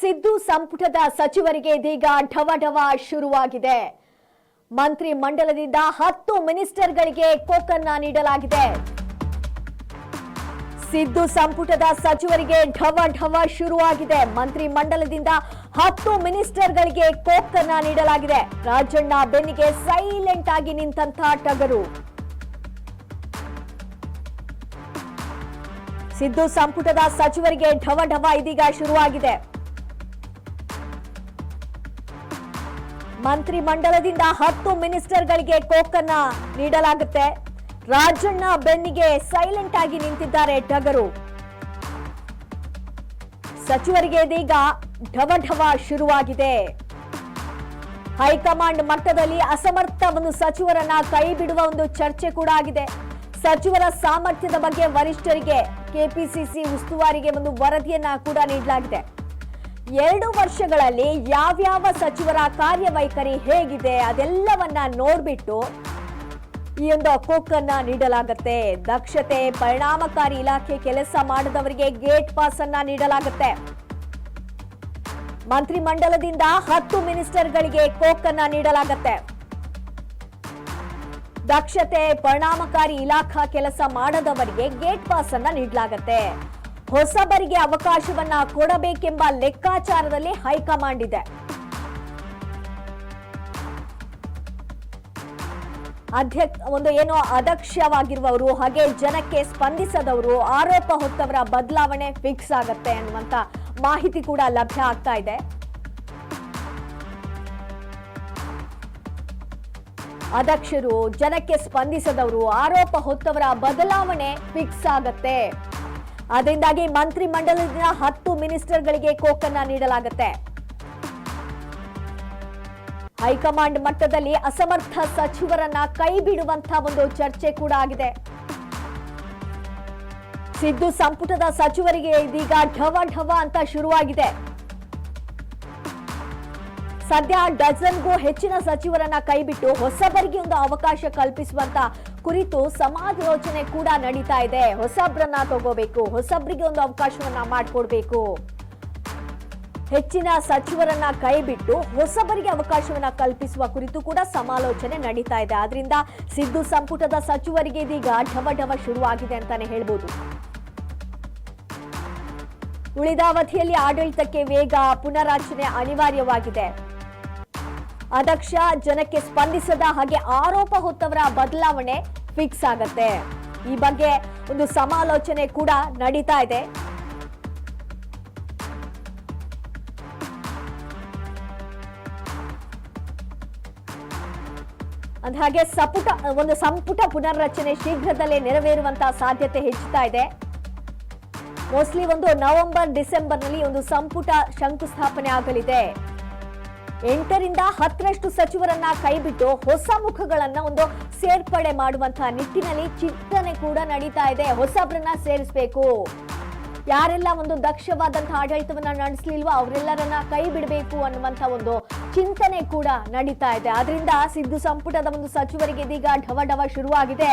ಸಿದ್ದು ಸಂಪುಟದ ಸಚಿವರಿಗೆ ಇದೀಗ ಢವಢವ ಶುರುವಾಗಿದೆ. ಮಂತ್ರಿ ಮಂಡಲದಿಂದ 10 ಮಿನಿಸ್ಟರ್ಗಳಿಗೆ ಕೋಕನ್ನ ನೀಡಲಾಗಿದೆ. ಸಿದ್ದು ಸಂಪುಟದ ಸಚಿವರಿಗೆ ಢವಢವ ಶುರುವಾಗಿದೆ. ಮಂತ್ರಿ ಮಂಡಲದಿಂದ 10 ಮಿನಿಸ್ಟರ್ಗಳಿಗೆ ಕೋಕನ್ನ ನೀಡಲಾಗಿದೆ. ರಾಜಣ್ಣ ಬೆನ್ನಿಗೆ ಸೈಲೆಂಟ್ ಆಗಿ ನಿಂತಂತ ಟಗರು. ಸಿದ್ದು ಸಂಪುಟದ ಸಚಿವರಿಗೆ ಢವಢವ ಇದೀಗ ಶುರುವಾಗಿದೆ. ಮಂತ್ರಿ ಮಂಡಲದಿಂದ 10 ಮಿನಿಸ್ಟರ್ಗಳಿಗೆ ಕೋಕನ್ನ ನೀಡಲಾಗುತ್ತೆ. ರಾಜಣ್ಣ ಬೆನ್ನಿಗೆ ಸೈಲೆಂಟ್ ಆಗಿ ನಿಂತಿದ್ದಾರೆ ಟಗರು. ಸಚಿವರಿಗೆ ಇದೀಗ ಢವಢವ ಶುರುವಾಗಿದೆ. ಹೈಕಮಾಂಡ್ ಮಟ್ಟದಲ್ಲಿ ಅಸಮರ್ಥ ಒಂದು ಸಚಿವರನ್ನ ಕೈ ಬಿಡುವ ಒಂದು ಚರ್ಚೆ ಕೂಡ ಆಗಿದೆ. ಸಚಿವರ ಸಾಮರ್ಥ್ಯದ ಬಗ್ಗೆ ವರಿಷ್ಠರಿಗೆ ಕೆಪಿಸಿಸಿ ಉಸ್ತುವಾರಿಗೆ ಒಂದು ವರದಿಯನ್ನ ಕೂಡ ನೀಡಲಾಗಿದೆ. 2 ವರ್ಷಗಳಲ್ಲಿ ಯಾವ್ಯಾವ ಸಚಿವರ ಕಾರ್ಯವೈಖರಿ ಹೇಗಿದೆ ಅದೆಲ್ಲವನ್ನ ನೋಡ್ಬಿಟ್ಟು ಈ ಒಂದು ಕೋಕನ್ನ ನೀಡಲಾಗುತ್ತೆ. ದಕ್ಷತೆ, ಪರಿಣಾಮಕಾರಿ ಇಲಾಖೆ ಕೆಲಸ ಮಾಡದವರಿಗೆ ಗೇಟ್ ಪಾಸ್ ಅನ್ನ ನೀಡಲಾಗುತ್ತೆ. ಮಂತ್ರಿ ಮಂಡಲದಿಂದ 10 ಮಿನಿಸ್ಟರ್ಗಳಿಗೆ ಕೋಕನ್ನ ನೀಡಲಾಗುತ್ತೆ. ದಕ್ಷತೆ, ಪರಿಣಾಮಕಾರಿ ಇಲಾಖಾ ಕೆಲಸ ಮಾಡದವರಿಗೆ ಗೇಟ್ ಪಾಸ್ ಅನ್ನ ನೀಡಲಾಗುತ್ತೆ. ಹೊಸಬರಿಗೆ ಅವಕಾಶವನ್ನ ಕೊಡಬೇಕೆಂಬ ಲೆಕ್ಕಾಚಾರದಲ್ಲಿ ಹೈಕಮಾಂಡ್ ಇದೆ. ಅದಕ್ಷವಾಗಿರುವವರು ಹಾಗೆ ಜನಕ್ಕೆ ಸ್ಪಂದಿಸದವರು, ಆರೋಪ ಹೊತ್ತವರ ಬದಲಾವಣೆ ಫಿಕ್ಸ್ ಆಗತ್ತೆ ಅನ್ನುವಂತ ಮಾಹಿತಿ ಕೂಡ ಲಭ್ಯ ಆಗ್ತಾ ಇದೆ. ಅದಕ್ಷರು, ಜನಕ್ಕೆ ಸ್ಪಂದಿಸದವರು, ಆರೋಪ ಹೊತ್ತವರ ಬದಲಾವಣೆ ಫಿಕ್ಸ್ ಆಗತ್ತೆ. ಅದರಿಂದಾಗಿ ಮಂತ್ರಿ ಮಂಡಲದಿಂದ 10 ಮಿನಿಸ್ಟರ್ಗಳಿಗೆ ಕೋಕನ್ನ ನೀಡಲಾಗುತ್ತೆ. ಹೈಕಮಾಂಡ್ ಮಟ್ಟದಲ್ಲಿ ಅಸಮರ್ಥ ಸಚಿವರನ್ನ ಕೈ ಬಿಡುವಂತಹ ಒಂದು ಚರ್ಚೆ ಕೂಡ ಆಗಿದೆ. ಸಿದ್ದು ಸಂಪುಟದ ಸಚಿವರಿಗೆ ಇದೀಗ ಢವಢವ ಅಂತ ಶುರುವಾಗಿದೆ. ಸದ್ಯ ಡಜನ್ಗೂ ಹೆಚ್ಚಿನ ಸಚಿವರನ್ನ ಕೈಬಿಟ್ಟು ಹೊಸಬರಿಗೆ ಒಂದು ಅವಕಾಶ ಕಲ್ಪಿಸುವಂತ ಕುರಿತು ಸಮಾಲೋಚನೆ ಕೂಡ ನಡೀತಾ ಇದೆ. ಹೊಸಬ್ರನ್ನ ತಗೋಬೇಕು, ಹೊಸಬ್ರಿಗೆ ಒಂದು ಅವಕಾಶವನ್ನ ಮಾಡಿಕೊಡ್ಬೇಕು, ಹೆಚ್ಚಿನ ಸಚಿವರನ್ನ ಕೈಬಿಟ್ಟು ಹೊಸಬರಿಗೆ ಅವಕಾಶವನ್ನ ಕಲ್ಪಿಸುವ ಕುರಿತು ಕೂಡ ಸಮಾಲೋಚನೆ ನಡೀತಾ ಇದೆ. ಆದ್ರಿಂದ ಸಿದ್ದು ಸಂಪುಟದ ಸಚಿವರಿಗೆ ಇದೀಗ ಢವಢವ ಶುರುವಾಗಿದೆ ಅಂತಾನೆ ಹೇಳ್ಬೋದು. ಉಳಿದ ಅವಧಿಯಲ್ಲಿ ಆಡಳಿತಕ್ಕೆ ವೇಗ, ಪುನರಾಚನೆ ಅನಿವಾರ್ಯವಾಗಿದೆ. ಅದಕ್ಷ, ಜನಕ್ಕೆ ಸ್ಪಂದಿಸದ ಹಾಗೆ ಆರೋಪ ಹೊತ್ತವರ ಬದಲಾವಣೆ ಫಿಕ್ಸ್ ಆಗತ್ತೆ. ಈ ಬಗ್ಗೆ ಒಂದು ಸಮಾಲೋಚನೆ ಕೂಡ ನಡೀತಾ ಇದೆ. ಹಾಗೆ ಸಂಪುಟ ಪುನರ್ರಚನೆ ಶೀಘ್ರದಲ್ಲೇ ನೆರವೇರುವಂತಹ ಸಾಧ್ಯತೆ ಹೆಚ್ಚುತ್ತಾ ಇದೆ. ಮೋಸ್ಟ್ಲಿ ನವೆಂಬರ್ ಡಿಸೆಂಬರ್ ನಲ್ಲಿ ಒಂದು ಸಂಪುಟ ಶಂಕುಸ್ಥಾಪನೆ ಆಗಲಿದೆ. 8ರಿಂದ 10ರಷ್ಟು ಸಚಿವರನ್ನ ಕೈಬಿಟ್ಟು ಹೊಸ ಮುಖಗಳನ್ನ ಒಂದು ಸೇರ್ಪಡೆ ಮಾಡುವಂತಹ ನಿಟ್ಟಿನಲ್ಲಿ ಚಿಂತನೆ ಕೂಡ ನಡೀತಾ ಇದೆ. ಹೊಸಬ್ರನ್ನ ಸೇರಿಸಬೇಕು, ಯಾರೆಲ್ಲ ಒಂದು ದಕ್ಷವಾದಂತಹ ಆಡಳಿತವನ್ನ ನಡೆಸಲಿಲ್ವೋ ಅವರೆಲ್ಲರನ್ನ ಕೈ ಬಿಡಬೇಕು ಅನ್ನುವಂತ ಒಂದು ಚಿಂತನೆ ಕೂಡ ನಡೀತಾ ಇದೆ. ಆದ್ರಿಂದ ಸಿದ್ದು ಸಂಪುಟದ ಒಂದು ಸಚಿವರಿಗೆ ಇದೀಗ ಢವಢವ ಶುರುವಾಗಿದೆ.